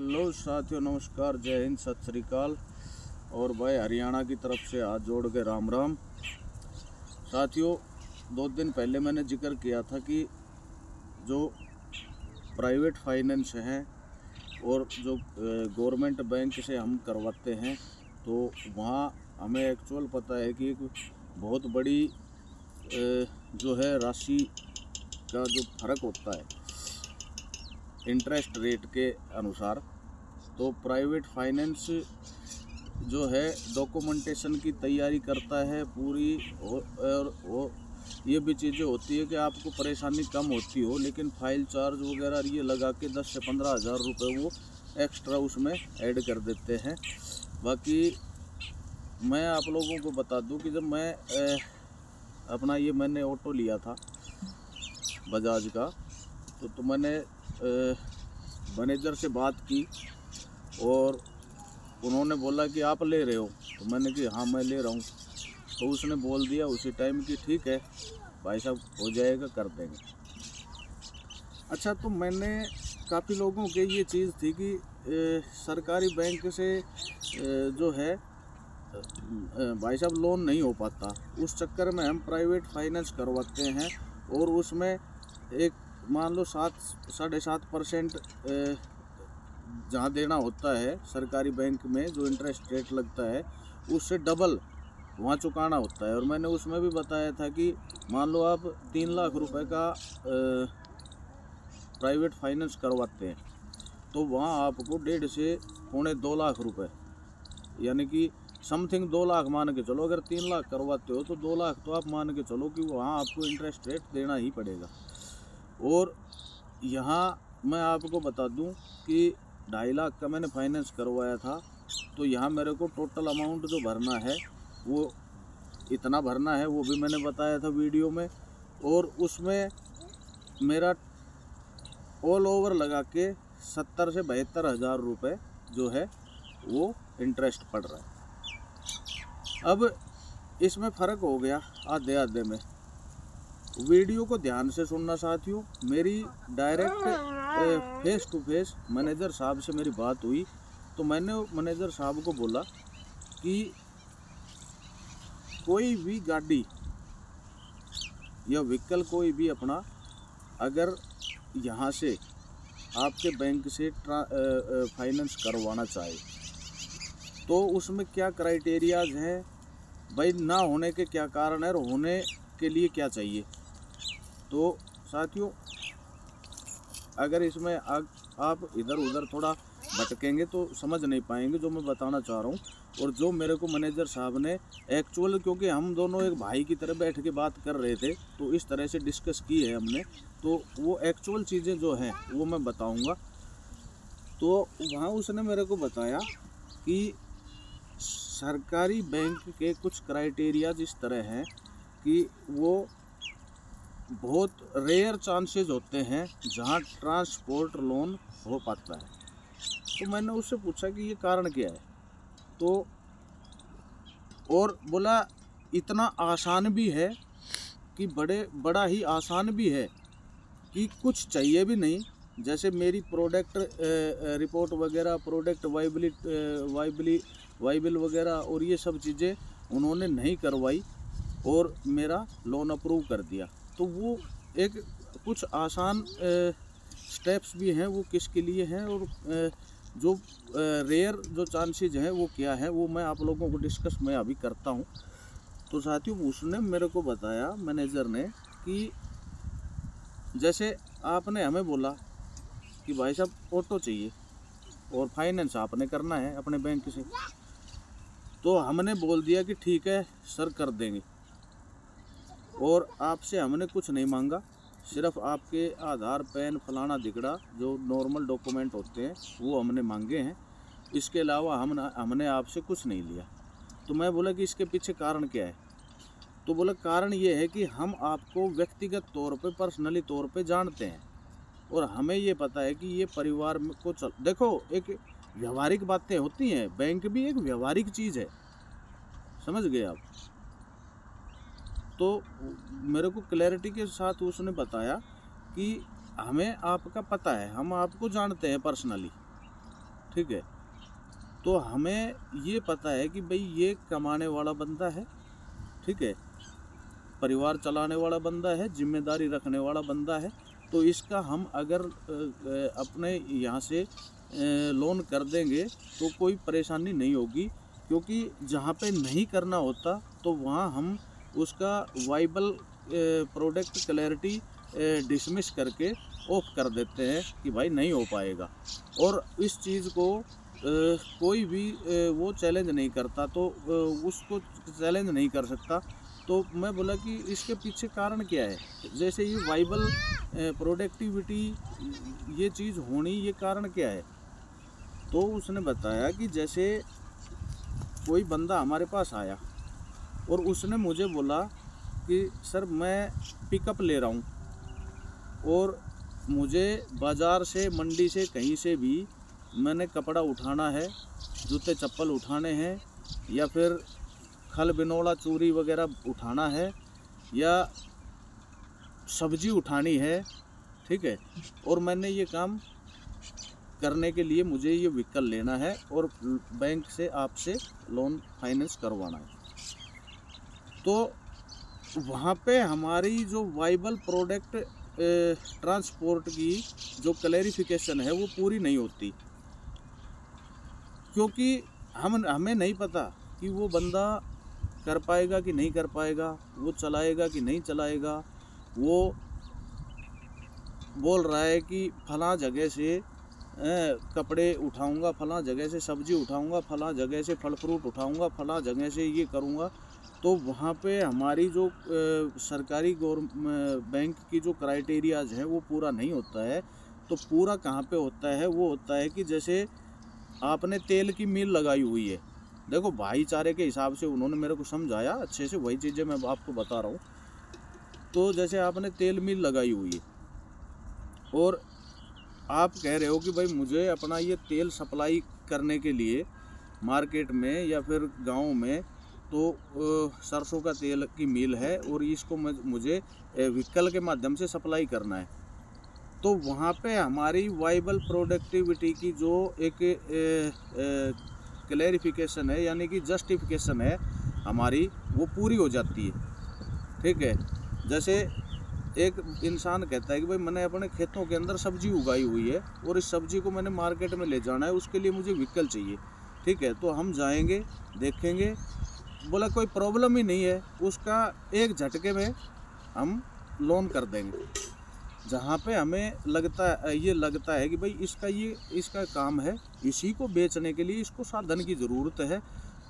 Hello साथियों, नमस्कार, जय हिंद, सत श्री अकाल। और भाई हरियाणा की तरफ से हाथ जोड़ के राम राम। साथियों, 2 दिन पहले मैंने जिक्र किया था कि जो प्राइवेट फाइनेंस हैं और जो गवर्नमेंट बैंक से हम करवाते हैं, तो वहाँ हमें एक्चुअल पता है कि एक बहुत बड़ी जो है राशि का जो फर्क होता है इंटरेस्ट रेट के अनुसार। तो प्राइवेट फाइनेंस जो है डॉक्यूमेंटेशन की तैयारी करता है पूरी, और ये भी चीज़ें होती है कि आपको परेशानी कम होती हो, लेकिन फाइल चार्ज वगैरह ये लगा के 10 से 15 हज़ार रुपये वो एक्स्ट्रा उसमें ऐड कर देते हैं। बाकी मैं आप लोगों को बता दूं कि जब मैं अपना ये मैंने ऑटो लिया था बजाज का, तो मैंने मैनेजर से बात की और उन्होंने बोला कि आप ले रहे हो, तो मैंने कि हाँ मैं ले रहा हूँ। तो उसने बोल दिया उसी टाइम कि ठीक है भाई साहब, हो जाएगा, कर देंगे। अच्छा, तो मैंने काफ़ी लोगों के ये चीज़ थी कि सरकारी बैंक से जो है भाई साहब लोन नहीं हो पाता, उस चक्कर में हम प्राइवेट फाइनेंस करवाते हैं और उसमें एक मान लो 7-7.5% जहाँ देना होता है सरकारी बैंक में, जो इंटरेस्ट रेट लगता है उससे डबल वहाँ चुकाना होता है। और मैंने उसमें भी बताया था कि मान लो आप 3 लाख रुपए का प्राइवेट फाइनेंस करवाते हैं, तो वहाँ आपको 1.5 से 2.25 लाख रुपए, यानी कि समथिंग 2 लाख मान के चलो। अगर 3 लाख करवाते हो तो 2 लाख तो आप मान के चलो कि वहाँ आपको इंटरेस्ट रेट देना ही पड़ेगा। और यहाँ मैं आपको बता दूं कि 2.5 लाख का मैंने फाइनेंस करवाया था, तो यहाँ मेरे को टोटल अमाउंट जो भरना है वो इतना भरना है, वो भी मैंने बताया था वीडियो में। और उसमें मेरा ऑल ओवर लगा के 70 से 72 हज़ार रुपये जो है वो इंटरेस्ट पड़ रहा है। अब इसमें फ़र्क हो गया आधे आधे में। वीडियो को ध्यान से सुनना साथियों। मेरी direct face to face manager साहब से मेरी बात हुई, तो मैंने मैनेजर साहब को बोला कि कोई भी गाड़ी या व्हीकल कोई भी अपना अगर यहाँ से आपके बैंक से फाइनेंस करवाना चाहे तो उसमें क्या क्राइटेरियाज हैं भाई, ना होने के क्या कारण है और होने के लिए क्या चाहिए। तो साथियों, अगर इसमें आप इधर उधर थोड़ा भटकेंगे तो समझ नहीं पाएंगे जो मैं बताना चाह रहा हूँ। और जो मेरे को मैनेजर साहब ने एक्चुअल, क्योंकि हम दोनों एक भाई की तरह बैठ के बात कर रहे थे, तो इस तरह से डिस्कस की है हमने, तो वो एक्चुअल चीज़ें जो हैं वो मैं बताऊँगा। तो वहाँ उसने मेरे को बताया कि सरकारी बैंक के कुछ क्राइटेरियाज इस तरह हैं कि वो बहुत रेयर चांसेस होते हैं जहां ट्रांसपोर्ट लोन हो पाता है। तो मैंने उससे पूछा कि ये कारण क्या है, तो और बोला इतना आसान भी है कि बड़ा ही आसान भी है कि कुछ चाहिए भी नहीं। जैसे मेरी प्रोडक्ट रिपोर्ट वगैरह, प्रोडक्ट वाइबिल वगैरह और ये सब चीज़ें उन्होंने नहीं करवाई और मेरा लोन अप्रूव कर दिया। तो वो एक कुछ आसान स्टेप्स भी हैं, वो किसके लिए हैं और जो रेयर जो चांसेस हैं वो क्या है, वो मैं आप लोगों को डिस्कस मैं अभी करता हूँ। तो साथियों, उसने मेरे को बताया मैनेजर ने कि जैसे आपने हमें बोला कि भाई साहब ऑटो चाहिए और फाइनेंस आपने करना है अपने बैंक से, तो हमने बोल दिया कि ठीक है सर, कर देंगे। और आपसे हमने कुछ नहीं मांगा, सिर्फ आपके आधार, पैन, फलाना दिगड़ा जो नॉर्मल डॉक्यूमेंट होते हैं वो हमने मांगे हैं। इसके अलावा हमने आपसे कुछ नहीं लिया। तो मैं बोला कि इसके पीछे कारण क्या है, तो बोला कारण ये है कि हम आपको व्यक्तिगत तौर पे, पर्सनली तौर पे जानते हैं और हमें ये पता है कि ये परिवार को देखो, एक व्यवहारिक बातें होती हैं, बैंक भी एक व्यवहारिक चीज़ है, समझ गए आप। तो मेरे को क्लैरिटी के साथ उसने बताया कि हमें आपका पता है, हम आपको जानते हैं पर्सनली, ठीक है। तो हमें ये पता है कि भाई ये कमाने वाला बंदा है, ठीक है, परिवार चलाने वाला बंदा है, जिम्मेदारी रखने वाला बंदा है। तो इसका हम अगर अपने यहाँ से लोन कर देंगे तो कोई परेशानी नहीं होगी, क्योंकि जहाँ पे नहीं करना होता तो वहाँ हम उसका वाइबल प्रोडक्ट क्लैरिटी डिसमिस करके ऑफ कर देते हैं कि भाई नहीं हो पाएगा। और इस चीज़ को कोई भी वो चैलेंज नहीं करता, तो उसको चैलेंज नहीं कर सकता। तो मैं बोला कि इसके पीछे कारण क्या है, जैसे ये वाइबल प्रोडक्टिविटी ये चीज़ होनी, ये कारण क्या है। तो उसने बताया कि जैसे कोई बंदा हमारे पास आया और उसने मुझे बोला कि सर मैं पिकअप ले रहा हूँ और मुझे बाज़ार से, मंडी से, कहीं से भी मैंने कपड़ा उठाना है, जूते चप्पल उठाने हैं, या फिर खल बिनौला चूरी वगैरह उठाना है, या सब्जी उठानी है, ठीक है, और मैंने ये काम करने के लिए मुझे ये व्हीकल लेना है और बैंक से आपसे लोन फाइनेंस करवाना है। तो वहाँ पे हमारी जो वाइबल प्रोडक्ट ट्रांसपोर्ट की जो क्लैरिफिकेशन है वो पूरी नहीं होती, क्योंकि हमें नहीं पता कि वो बंदा कर पाएगा कि नहीं कर पाएगा, वो चलाएगा कि नहीं चलाएगा। वो बोल रहा है कि फलां जगह से कपड़े उठाऊंगा, फलां जगह से सब्जी उठाऊंगा, फलां जगह से फल फ्रूट उठाऊंगा, फलां जगह से ये करूंगा। तो वहाँ पे हमारी जो सरकारी बैंक की जो क्राइटेरियाज हैं वो पूरा नहीं होता है। तो पूरा कहाँ पे होता है, वो होता है कि जैसे आपने तेल की मिल लगाई हुई है, देखो भाईचारे के हिसाब से उन्होंने मेरे को समझाया अच्छे से, वही चीज़ें मैं आपको बता रहा हूँ। तो जैसे आपने तेल मिल लगाई हुई है और आप कह रहे हो कि भाई मुझे अपना ये तेल सप्लाई करने के लिए मार्केट में या फिर गांव में तो सरसों का तेल की मिल है और इसको मुझे व्हीकल के माध्यम से सप्लाई करना है। तो वहाँ पे हमारी वाइबल प्रोडक्टिविटी की जो एक क्लैरिफिकेशन है, यानी कि जस्टिफिकेशन है हमारी, वो पूरी हो जाती है, ठीक है। जैसे एक इंसान कहता है कि भाई मैंने अपने खेतों के अंदर सब्जी उगाई हुई है और इस सब्जी को मैंने मार्केट में ले जाना है, उसके लिए मुझे व्हीकल चाहिए, ठीक है। तो हम जाएंगे, देखेंगे, बोला कोई प्रॉब्लम ही नहीं है, उसका एक झटके में हम लोन कर देंगे। जहाँ पे हमें लगता है कि भाई इसका काम है, इसी को बेचने के लिए इसको साधन की ज़रूरत है,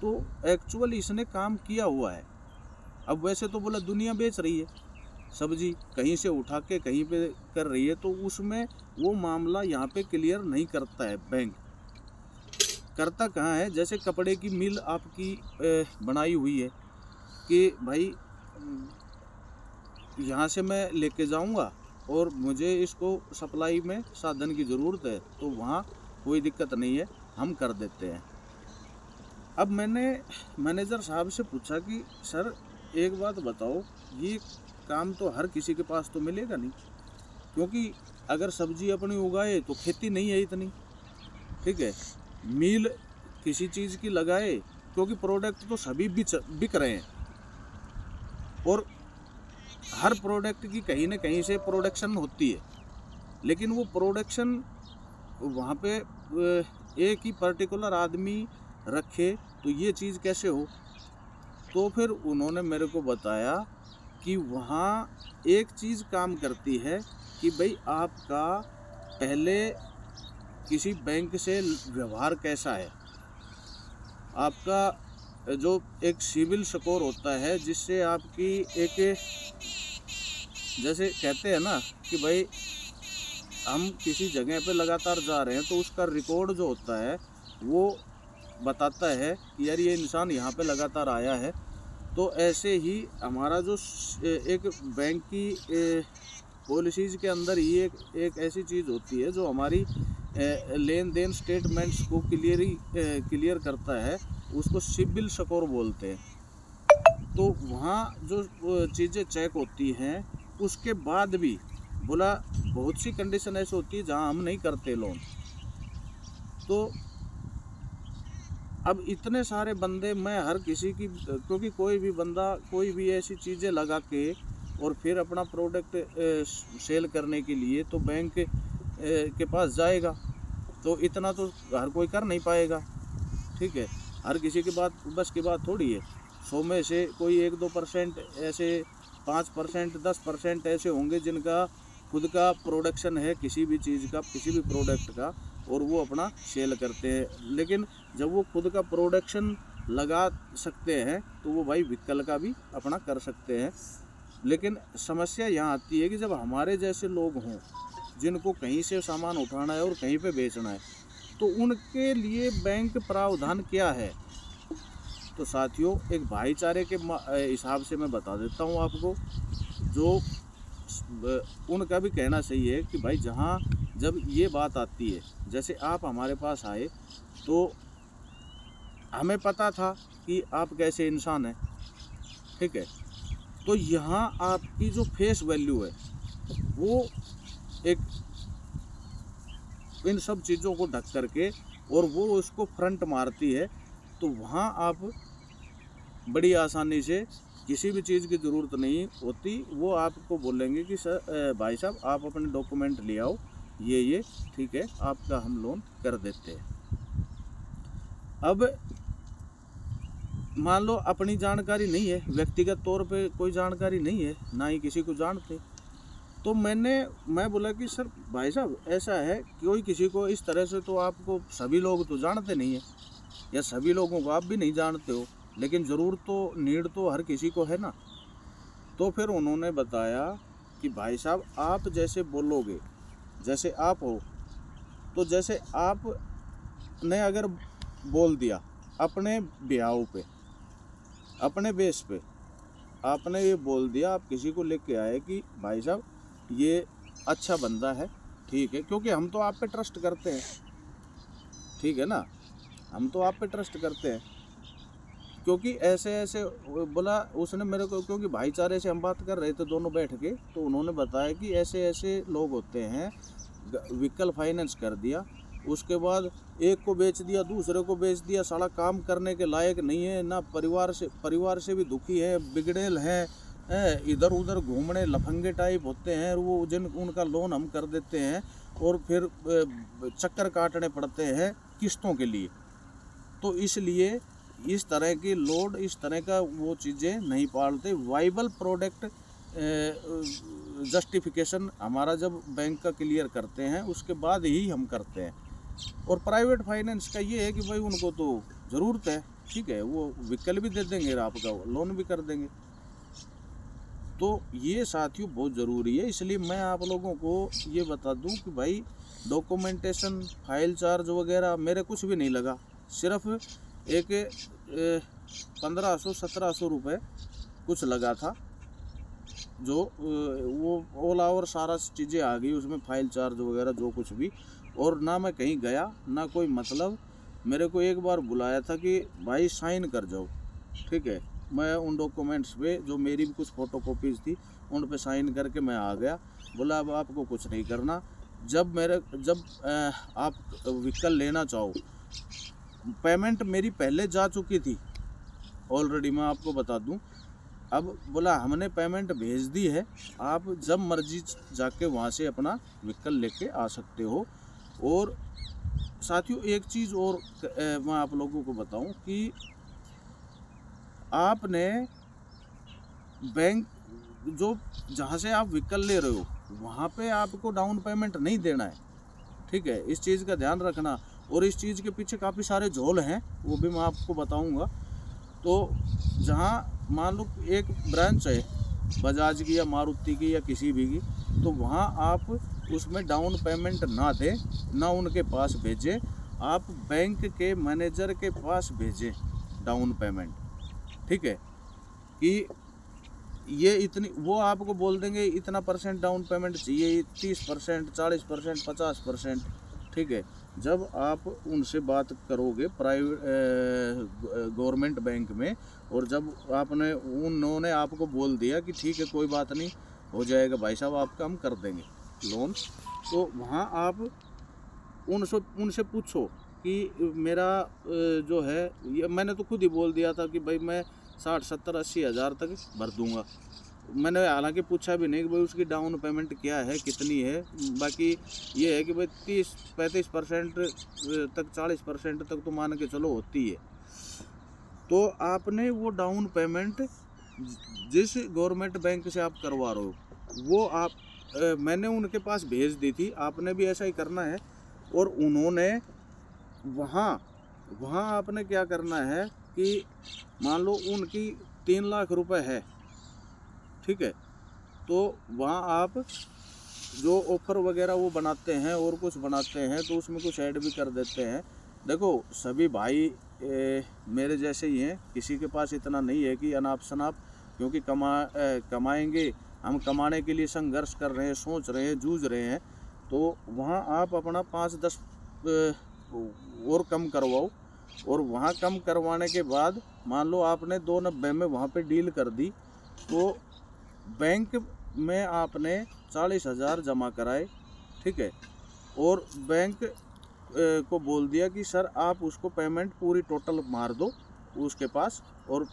तो एक्चुअली इसने काम किया हुआ है। अब वैसे तो बोला दुनिया बेच रही है सब्जी, कहीं से उठा के कहीं पे कर रही है, तो उसमें वो मामला यहाँ पे क्लियर नहीं करता है बैंक। करता कहाँ है, जैसे कपड़े की मिल आपकी बनाई हुई है कि भाई यहाँ से मैं लेके जाऊँगा और मुझे इसको सप्लाई में साधन की ज़रूरत है, तो वहाँ कोई दिक्कत नहीं है, हम कर देते हैं। अब मैंने मैनेजर साहब से पूछा कि सर एक बात बताओ, ये काम तो हर किसी के पास तो मिलेगा नहीं, क्योंकि अगर सब्जी अपनी उगाए तो खेती नहीं है इतनी, ठीक है। मिल किसी चीज़ की लगाए, क्योंकि प्रोडक्ट तो सभी बिक रहे हैं और हर प्रोडक्ट की कहीं ना कहीं से प्रोडक्शन होती है, लेकिन वो प्रोडक्शन वहाँ पे एक ही पर्टिकुलर आदमी रखे तो ये चीज़ कैसे हो। तो फिर उन्होंने मेरे को बताया कि वहाँ एक चीज़ काम करती है कि भाई आपका पहले किसी बैंक से व्यवहार कैसा है, आपका जो एक सिविल स्कोर होता है, जिससे आपकी एक, जैसे कहते हैं ना कि भाई हम किसी जगह पे लगातार जा रहे हैं तो उसका रिकॉर्ड जो होता है वो बताता है कि यार ये इंसान यहाँ पे लगातार आया है। तो ऐसे ही हमारा जो एक बैंक की पॉलिसीज़ के अंदर ही एक ऐसी चीज़ होती है जो हमारी लेन देन स्टेटमेंट्स को क्लियर करता है, उसको सिबिल स्कोर बोलते हैं। तो वहाँ जो चीज़ें चेक होती हैं, उसके बाद भी बोला बहुत सी कंडीशन ऐसी होती है जहाँ हम नहीं करते लोन। तो अब इतने सारे बंदे, मैं हर किसी की, क्योंकि कोई भी बंदा कोई भी ऐसी चीज़ें लगा के और फिर अपना प्रोडक्ट सेल करने के लिए तो बैंक के पास जाएगा, तो इतना तो हर कोई कर नहीं पाएगा। ठीक है, हर किसी की बात बस की बात थोड़ी है। 100 में से कोई 1-2% ऐसे, 5%, 10% ऐसे होंगे जिनका खुद का प्रोडक्शन है किसी भी चीज़ का, किसी भी प्रोडक्ट का, और वो अपना सेल करते हैं। लेकिन जब वो खुद का प्रोडक्शन लगा सकते हैं तो वो भाई व्हीकल का भी अपना कर सकते हैं। लेकिन समस्या यहाँ आती है कि जब हमारे जैसे लोग हों जिनको कहीं से सामान उठाना है और कहीं पे बेचना है, तो उनके लिए बैंक प्रावधान क्या है। तो साथियों, एक भाईचारे के हिसाब से मैं बता देता हूँ आपको, जो उनका भी कहना सही है कि भाई जहाँ जब ये बात आती है, जैसे आप हमारे पास आए तो हमें पता था कि आप कैसे इंसान हैं। ठीक है, तो यहाँ आपकी जो फेस वैल्यू है वो एक इन सब चीज़ों को ढक करके और वो उसको फ्रंट मारती है, तो वहाँ आप बड़ी आसानी से, किसी भी चीज़ की ज़रूरत नहीं होती, वो आपको बोलेंगे कि सर भाई साहब आप अपने डॉक्यूमेंट ले आओ, ये ठीक है, आपका हम लोन कर देते हैं। अब मान लो अपनी जानकारी नहीं है, व्यक्तिगत तौर पे कोई जानकारी नहीं है, ना ही किसी को जानते, तो मैं बोला कि सर भाई साहब ऐसा है, कोई किसी को इस तरह से, तो आपको सभी लोग तो जानते नहीं है, या सभी लोगों को आप भी नहीं जानते हो, लेकिन ज़रूर तो नीड तो हर किसी को है ना। तो फिर उन्होंने बताया कि भाई साहब आप जैसे बोलोगे, जैसे आप हो, तो जैसे आपने अगर बोल दिया अपने ब्याह पे, अपने बेस पे आपने ये बोल दिया, आप किसी को लेके आए कि भाई साहब ये अच्छा बंदा है, ठीक है, क्योंकि हम तो आप पे ट्रस्ट करते हैं, ठीक है ना, हम तो आप पे ट्रस्ट करते हैं, क्योंकि ऐसे ऐसे बोला उसने मेरे को, क्योंकि भाईचारे से हम बात कर रहे थे दोनों बैठ के, तो उन्होंने बताया कि ऐसे ऐसे लोग होते हैं, व्हीकल फाइनेंस कर दिया, उसके बाद एक को बेच दिया, दूसरे को बेच दिया, साला काम करने के लायक नहीं है ना, परिवार से भी दुखी है, बिगड़ेल है, इधर उधर घूमने लफंगे टाइप होते हैं, वो उनका लोन हम कर देते हैं और फिर चक्कर काटने पड़ते हैं किस्तों के लिए। तो इसलिए इस तरह की लोड, इस तरह का वो चीज़ें नहीं पालते। वाइबल प्रोडक्ट जस्टिफिकेशन हमारा जब बैंक का क्लियर करते हैं उसके बाद ही हम करते हैं। और प्राइवेट फाइनेंस का ये है कि भाई उनको तो ज़रूरत है, ठीक है, वो व्हीकल भी दे देंगे, आपका लोन भी कर देंगे। तो ये साथियों बहुत ज़रूरी है, इसलिए मैं आप लोगों को ये बता दूं कि भाई डॉक्यूमेंटेशन, फाइल चार्ज वगैरह मेरे कुछ भी नहीं लगा, सिर्फ एक 1500-1700 रुपये कुछ लगा था, जो वो ऑल ओवर सारा चीज़ें आ गई उसमें, फाइल चार्ज वगैरह जो कुछ भी। और ना मैं कहीं गया ना कोई मतलब, मेरे को एक बार बुलाया था कि भाई साइन कर जाओ, ठीक है, मैं उन डॉक्यूमेंट्स पे जो मेरी भी कुछ फ़ोटोकॉपीज़ थी उन पे साइन करके मैं आ गया। बोला अब आपको कुछ नहीं करना, जब आप व्हीकल लेना चाहो, पेमेंट मेरी पहले जा चुकी थी ऑलरेडी, मैं आपको बता दूं। अब बोला हमने पेमेंट भेज दी है, आप जब मर्जी जाके वहाँ से अपना व्हीकल लेके आ सकते हो। और साथियों एक चीज़ और मैं आप लोगों को बताऊं कि आपने बैंक जो जहाँ से आप व्हीकल ले रहे हो वहाँ पे आपको डाउन पेमेंट नहीं देना है, ठीक है, इस चीज़ का ध्यान रखना। और इस चीज़ के पीछे काफ़ी सारे झोल हैं, वो भी मैं आपको बताऊंगा। तो जहाँ मान लो एक ब्रांच है बजाज की या मारुति की या किसी भी की, तो वहाँ आप उसमें डाउन पेमेंट ना दें, ना उनके पास भेजें, आप बैंक के मैनेजर के पास भेजें डाउन पेमेंट, ठीक है, कि ये इतनी, वो आपको बोल देंगे इतना % डाउन पेमेंट चाहिए, 30%, 40%, 50%, ठीक है। जब आप उनसे बात करोगे प्राइवेट गवर्नमेंट बैंक में, और जब उन्होंने आपको बोल दिया कि ठीक है कोई बात नहीं, हो जाएगा भाई साहब आपका हम कर देंगे लोन, तो वहाँ आप उनसे पूछो कि मेरा जो है ये मैंने तो खुद ही बोल दिया था कि भाई मैं 60, 70, 80 हज़ार तक भर दूंगा। मैंने हालांकि पूछा भी नहीं कि भाई उसकी डाउन पेमेंट क्या है, कितनी है। बाकी ये है कि भाई 30-35% तक, 40% तक तो मान के चलो होती है। तो आपने वो डाउन पेमेंट जिस गवर्नमेंट बैंक से आप करवा रहे हो वो आप मैंने उनके पास भेज दी थी। आपने भी ऐसा ही करना है। और उन्होंने वहाँ आपने क्या करना है कि मान लो उनकी 3 लाख रुपए है, ठीक है, तो वहाँ आप जो ऑफ़र वगैरह वो बनाते हैं और कुछ बनाते हैं तो उसमें कुछ ऐड भी कर देते हैं। देखो सभी भाई मेरे जैसे ही हैं, किसी के पास इतना नहीं है कि अनाप शनाप, क्योंकि कमाएंगे, हम कमाने के लिए संघर्ष कर रहे हैं, सोच रहे हैं, जूझ रहे हैं। तो वहाँ आप अपना 5-10 और कम करवाओ। और वहाँ कम करवाने के बाद मान लो आपने 290 में वहाँ पे डील कर दी, तो बैंक में आपने 40,000 जमा कराए, ठीक है, और बैंक को बोल दिया कि सर आप उसको पेमेंट पूरी टोटल मार दो उसके पास। और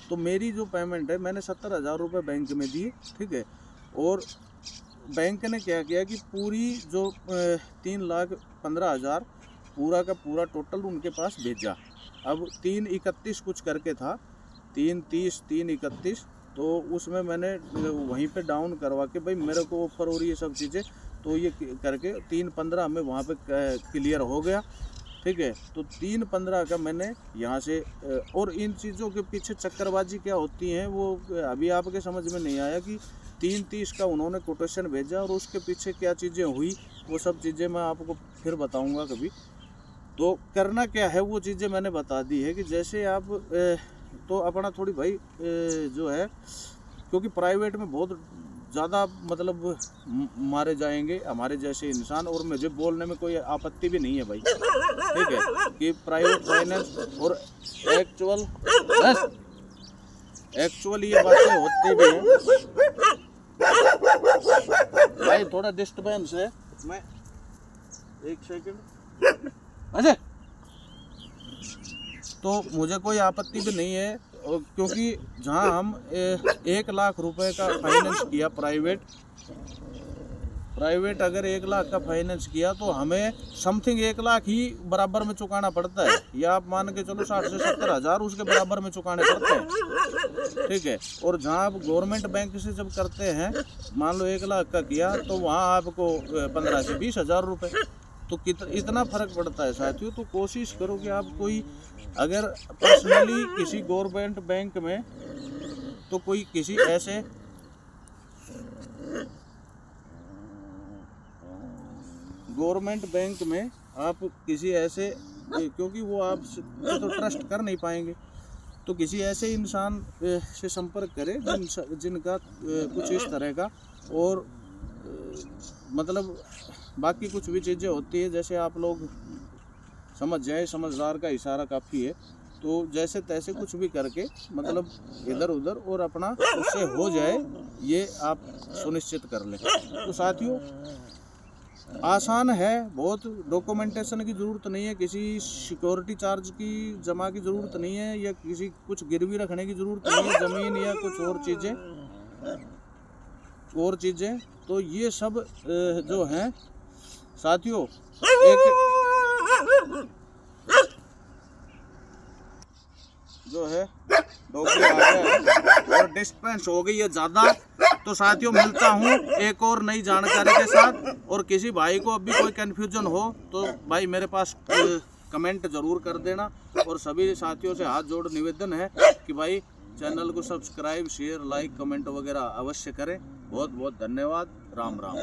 तो मेरी जो पेमेंट है मैंने 70,000 रुपये बैंक में दिए, ठीक है। और बैंक ने क्या किया कि पूरी जो 3,15,000 पूरा का पूरा टोटल उनके पास भेजा। अब 331 कुछ करके था, 330, 331, तो उसमें मैंने वहीं पे डाउन करवा के भाई मेरे को ऑफर हो रही है सब चीज़ें, तो ये करके 315 में वहाँ पे क्लियर हो गया, ठीक है। तो 315 का मैंने यहाँ से और इन चीज़ों के पीछे चक्करबाजी क्या होती है वो अभी आपके समझ में नहीं आया कि 330 का उन्होंने कोटेशन भेजा और उसके पीछे क्या चीज़ें हुई, वो सब चीज़ें मैं आपको फिर बताऊँगा कभी। तो करना क्या है वो चीज़ें मैंने बता दी है कि जैसे आप तो अपना थोड़ी भाई जो है, क्योंकि प्राइवेट में बहुत ज़्यादा मतलब मारे जाएंगे हमारे जैसे इंसान, और मुझे बोलने में कोई आपत्ति भी नहीं है भाई, ठीक है, कि प्राइवेट फाइनेंस और एक्चुअल ये बातें होती भी हैं। भाई थोड़ा डिस्टर्बेंस है, मैं 1 सेकंड। अच्छा, तो मुझे कोई आपत्ति भी नहीं है, क्योंकि जहां हम 1 लाख रुपए का फाइनेंस किया प्राइवेट अगर 1 लाख का फाइनेंस किया तो हमें समथिंग 1 लाख ही बराबर में चुकाना पड़ता है, या आप मान के चलो 60 से 70 हज़ार उसके बराबर में चुकाने पड़ते हैं, ठीक है। और जहां आप गवर्नमेंट बैंक से जब करते हैं, मान लो 1 लाख का किया तो वहां आपको 15 से 20 हज़ार रुपये, तो इतना फ़र्क पड़ता है साथियों। तो कोशिश करो कि आप कोई अगर पर्सनली किसी गवर्नमेंट बैंक में, तो कोई किसी ऐसे गवर्नमेंट बैंक में आप किसी ऐसे, क्योंकि वो आप तो ट्रस्ट कर नहीं पाएंगे, तो किसी ऐसे इंसान से संपर्क करें जिनका कुछ इस तरह का, और मतलब बाकी कुछ भी चीज़ें होती है, जैसे आप लोग समझ जाए, समझदार का इशारा काफ़ी है, तो जैसे तैसे कुछ भी करके मतलब इधर उधर और अपना उससे हो जाए, ये आप सुनिश्चित कर लें। तो साथियों आसान है बहुत, डॉक्यूमेंटेशन की ज़रूरत नहीं है, किसी सिक्योरिटी चार्ज की जमा की ज़रूरत नहीं है, या किसी कुछ गिरवी रखने की ज़रूरत नहीं है, ज़मीन या कुछ और चीज़ें। तो ये सब जो हैं साथियों, एक जो है डॉक्टर आ गया और डिस्टेंस हो गई है ज़्यादा। तो साथियों मिलता हूँ एक और नई जानकारी के साथ, और किसी भाई को अभी कोई कन्फ्यूजन हो तो भाई मेरे पास कमेंट ज़रूर कर देना। और सभी साथियों से हाथ जोड़ निवेदन है कि भाई चैनल को सब्सक्राइब, शेयर, लाइक, कमेंट वगैरह अवश्य करें। बहुत बहुत धन्यवाद। राम राम।